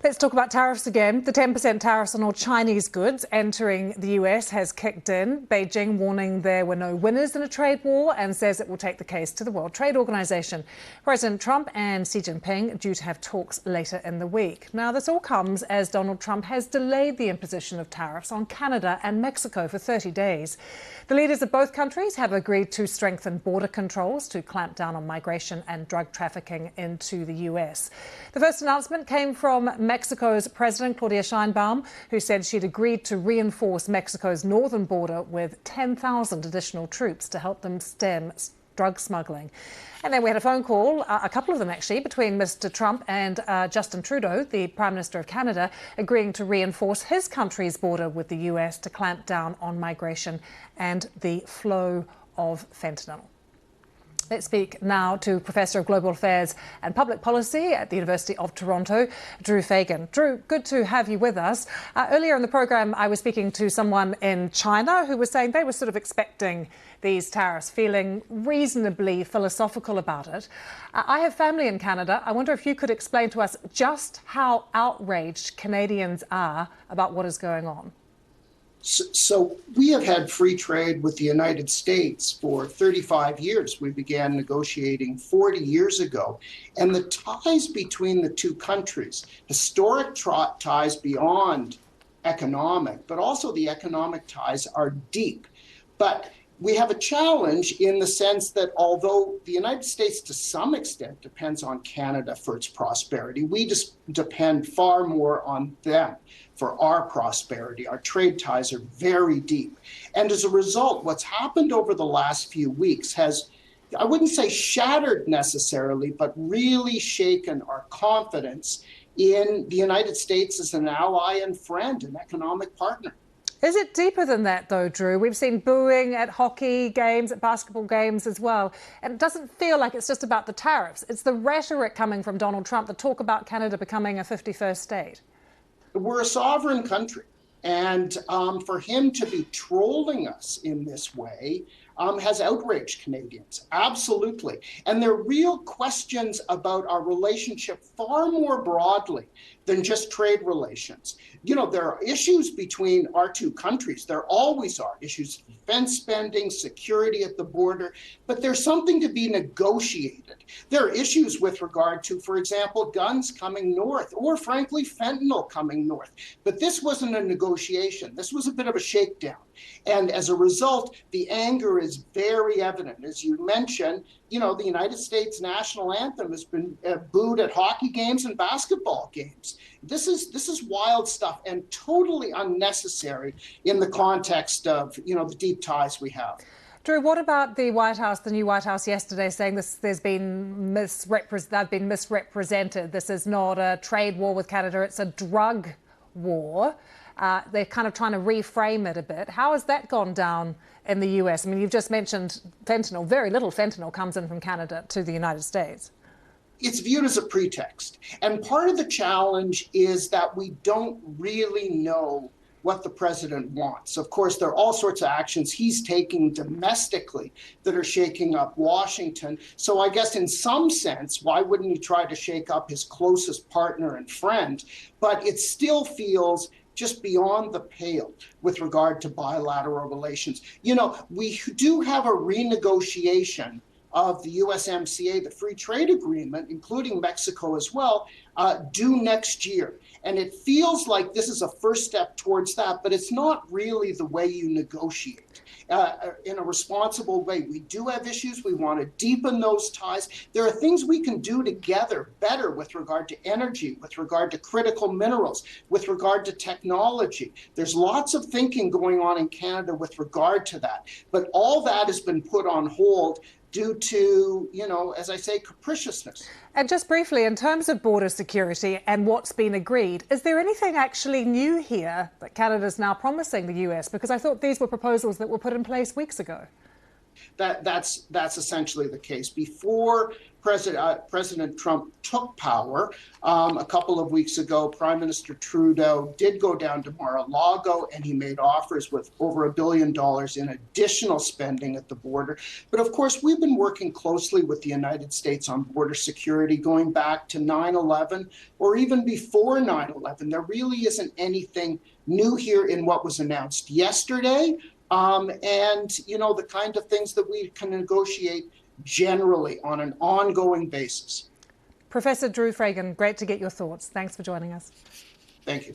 Let's talk about tariffs again. The 10% tariffs on all Chinese goods entering the US has kicked in. Beijing warning there were no winners in a trade war and says it will take the case to the World Trade Organization. President Trump and Xi Jinping due to have talks later in the week. Now, this all comes as Donald Trump has delayed the imposition of tariffs on Canada and Mexico for 30 days. The leaders of both countries have agreed to strengthen border controls to clamp down on migration and drug trafficking into the US. The first announcement came from Mexico's President Claudia Sheinbaum, who said she'd agreed to reinforce Mexico's northern border with 10,000 additional troops to help them stem drug smuggling. And then we had a phone call, a couple of them actually, between Mr. Trump and Justin Trudeau, the Prime Minister of Canada, agreeing to reinforce his country's border with the US to clamp down on migration and the flow of fentanyl. Let's speak now to Professor of Global Affairs and Public Policy at the University of Toronto, Drew Fagan. Drew, good to have you with us. Earlier in the programme, I was speaking to someone in China who was saying they were sort of expecting these tariffs, feeling reasonably philosophical about it. I have family in Canada. I wonder if you could explain to us just how outraged Canadians are about what is going on. So we have had free trade with the United States for 35 years. We began negotiating 40 years ago. And the ties between the two countries, historic ties beyond economic, but also the economic ties are deep. But we have a challenge in the sense that although the United States to some extent depends on Canada for its prosperity, we just depend far more on them for our prosperity. Our trade ties are very deep. And as a result, what's happened over the last few weeks has, I wouldn't say shattered necessarily, but really shaken our confidence in the United States as an ally and friend and economic partner. Is it deeper than that, though, Drew? We've seen booing at hockey games, at basketball games as well. And it doesn't feel like it's just about the tariffs. It's the rhetoric coming from Donald Trump, the talk about Canada becoming a 51st state. We're a sovereign country. And for him to be trolling us in this way has outraged Canadians, absolutely. And there are real questions about our relationship far more broadly than just trade relations. You know, there are issues between our two countries. There always are issues of defense spending, security at the border, but there's something to be negotiated. There are issues with regard to, for example, guns coming north, or frankly, fentanyl coming north. But this wasn't a negotiation. This was a bit of a shakedown. And as a result, the anger is very evident. As you mentioned, you know, the United States national anthem has been booed at hockey games and basketball games. This is wild stuff and totally unnecessary in the context of, you know, the deep ties we have. Drew, what about the White House, the new White House yesterday saying they've been misrepresented? This is not a trade war with Canada, it's a drug war. They're kind of trying to reframe it a bit. How has that gone down in the US? I mean, you've just mentioned fentanyl. Very little fentanyl comes in from Canada to the United States. It's viewed as a pretext. And part of the challenge is that we don't really know what the president wants. Of course, there are all sorts of actions he's taking domestically that are shaking up Washington. So I guess in some sense, why wouldn't he try to shake up his closest partner and friend? But it still feels just beyond the pale with regard to bilateral relations. You know, we do have a renegotiation of the USMCA, the free trade agreement, including Mexico as well, due next year. And it feels like this is a first step towards that, but it's not really the way you negotiate in a responsible way. We do have issues. We want to deepen those ties. There are things we can do together better with regard to energy, with regard to critical minerals, with regard to technology. There's lots of thinking going on in Canada with regard to that. But all that has been put on hold due to, you know, as I say, capriciousness. And just briefly, in terms of border security and what's been agreed, is there anything actually new here that Canada's now promising the US? Because I thought these were proposals that were put in place weeks ago. That's essentially the case. Before President Trump took power a couple of weeks ago, Prime Minister Trudeau did go down to Mar-a-Lago, and he made offers with over $1 billion in additional spending at the border. But of course, we've been working closely with the United States on border security going back to 9/11 or even before 9/11. There really isn't anything new here in what was announced yesterday. And, you know, the kind of things that we can negotiate generally on an ongoing basis. Professor Drew Fragan, great to get your thoughts. Thanks for joining us. Thank you.